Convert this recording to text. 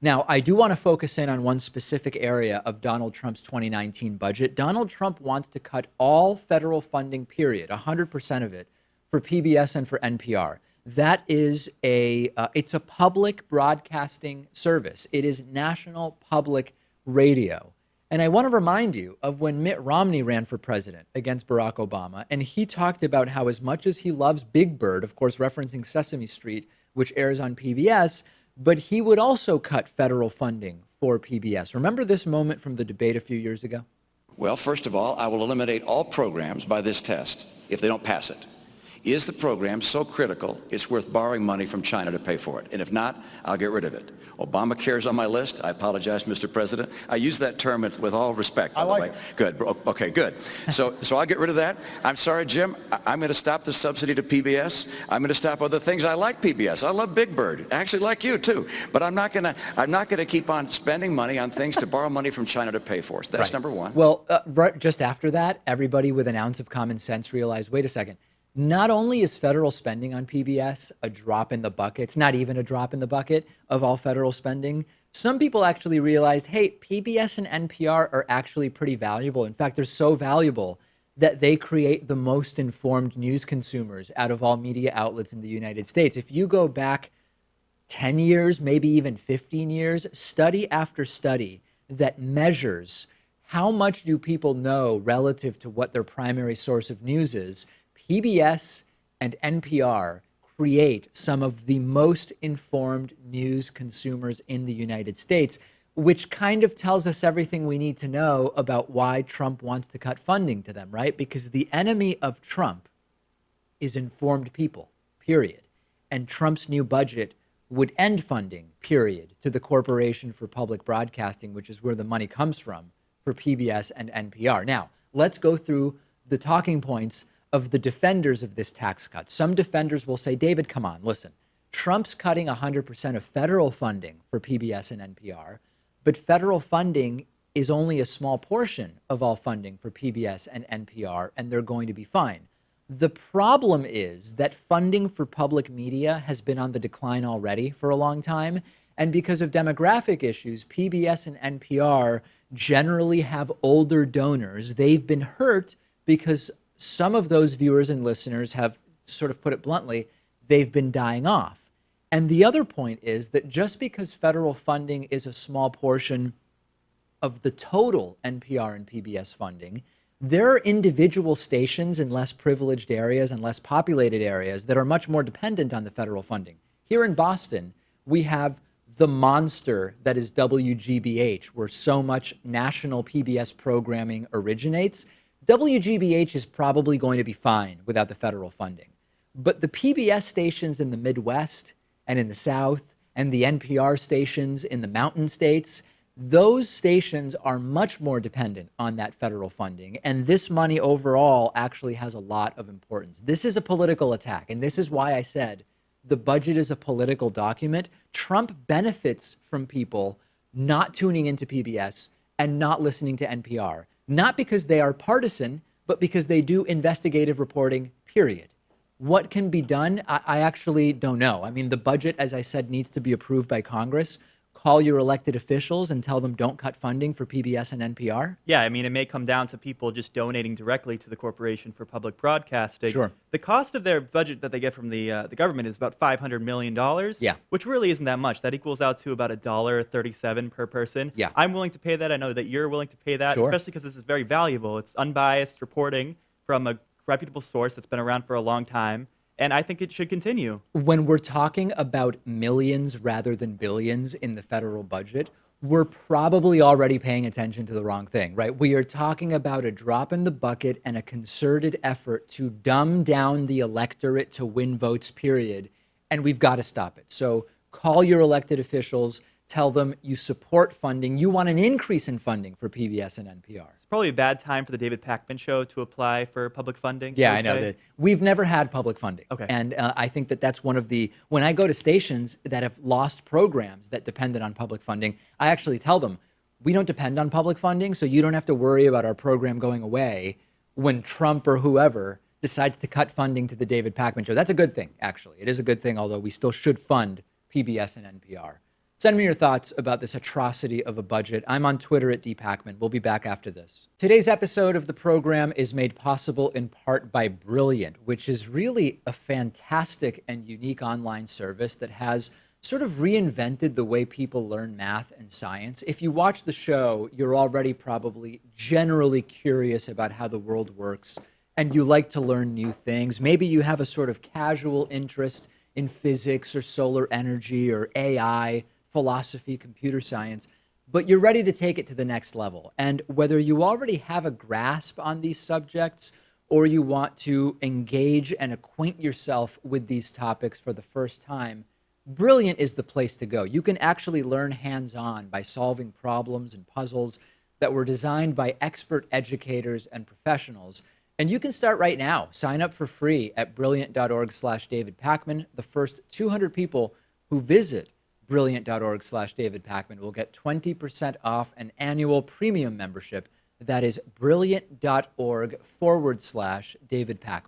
Now, I do want to focus in on one specific area of Donald Trump's 2019 budget. Donald Trump wants to cut all federal funding, period, 100% of it, for PBS and for NPR. That is it's a public broadcasting service. It is national public radio. And I want to remind you of when Mitt Romney ran for president against Barack Obama, and he talked about how as much as he loves Big Bird, of course, referencing Sesame Street, which airs on PBS, but he would also cut federal funding for PBS. Remember this moment from the debate a few years ago? Well, first of all, I will eliminate all programs by this test if they don't pass it. Is the program so critical it's worth borrowing money from China to pay for it? And if not, I'll get rid of it. Obamacare is on my list. I apologize, Mr. President. I use that term with all respect, by the way. Good. Okay, good. So I'll get rid of that. I'm sorry, Jim. I'm going to stop the subsidy to PBS. I'm going to stop other things. I like PBS. I love Big Bird. I actually like you, too. But I'm not going to keep on spending money on things to borrow money from China to pay for. So that's number one. Well, right just after that, everybody with an ounce of common sense realized, wait a second. Not only is federal spending on PBS a drop in the bucket, it's not even a drop in the bucket of all federal spending. Some people actually realized, hey, PBS and NPR are actually pretty valuable. In fact, they're so valuable that they create the most informed news consumers out of all media outlets in the United States. If you go back 10 years, maybe even 15 years, study after study that measures how much do people know relative to what their primary source of news is, PBS and NPR create some of the most informed news consumers in the United States, which kind of tells us everything we need to know about why Trump wants to cut funding to them, right? Because the enemy of Trump is informed people, period. And Trump's new budget would end funding, period, to the Corporation for Public Broadcasting, which is where the money comes from for PBS and NPR. Now, let's go through the talking points of the defenders of this tax cut. Some defenders will say, David, come on, listen, Trump's cutting 100% of federal funding for PBS and NPR, but federal funding is only a small portion of all funding for PBS and NPR, and they're going to be fine. The problem is that funding for public media has been on the decline already for a long time, and because of demographic issues, PBS and NPR generally have older donors. They've been hurt because some of those viewers and listeners have, sort of put it bluntly, they've been dying off. And the other point is that just because federal funding is a small portion of the total NPR and PBS funding, there are individual stations in less privileged areas and less populated areas that are much more dependent on the federal funding. Here in Boston, we have the monster that is WGBH, where so much national PBS programming originates. WGBH is probably going to be fine without the federal funding. But the PBS stations in the Midwest and in the South and the NPR stations in the mountain states, those stations are much more dependent on that federal funding. And this money overall actually has a lot of importance. This is a political attack. And this is why I said the budget is a political document. Trump benefits from people not tuning into PBS and not listening to NPR. Not because they are partisan, but because they do investigative reporting, period. What can be done? I actually don't know. I mean, the budget, as I said, needs to be approved by Congress. Call your elected officials and tell them don't cut funding for PBS and NPR? Yeah, I mean, it may come down to people just donating directly to the Corporation for Public Broadcasting. Sure. The cost of their budget that they get from the government is about $500 million, Yeah. which really isn't that much. That equals out to about $1.37 per person. Yeah. I'm willing to pay that. I know that you're willing to pay that, Sure. especially because this is very valuable. It's unbiased reporting from a reputable source that's been around for a long time. And I think it should continue. When we're talking about millions rather than billions in the federal budget, we're probably already paying attention to the wrong thing, right? We are talking about a drop in the bucket and a concerted effort to dumb down the electorate to win votes, period. And we've got to stop it. So call your elected officials, tell them you support funding. You want an increase in funding for PBS and NPR. It's probably a bad time for the David Pakman Show to apply for public funding. Yeah, would I know say. that we've never had public funding. Okay. And I think that that's one of the, when I go to stations that have lost programs that depended on public funding, I actually tell them, we don't depend on public funding, so you don't have to worry about our program going away when Trump or whoever decides to cut funding to the David Pakman Show. That's a good thing, actually. It is a good thing, although we still should fund PBS and NPR. Send me your thoughts about this atrocity of a budget. I'm on Twitter at @dpakman. We'll be back after this. Today's episode of the program is made possible in part by Brilliant, which is really a fantastic and unique online service that has sort of reinvented the way people learn math and science. If you watch the show, you're already probably generally curious about how the world works and you like to learn new things. Maybe you have a sort of casual interest in physics or solar energy or AI, philosophy, computer science, but you're ready to take it to the next level. And whether you already have a grasp on these subjects or you want to engage and acquaint yourself with these topics for the first time, Brilliant is the place to go. You can actually learn hands-on by solving problems and puzzles that were designed by expert educators and professionals. And you can start right now. Sign up for free at brilliant.org/David Pakman. The first 200 people who visit brilliant.org/David Pakman will get 20% off an annual premium membership. That is brilliant.org/David Pakman.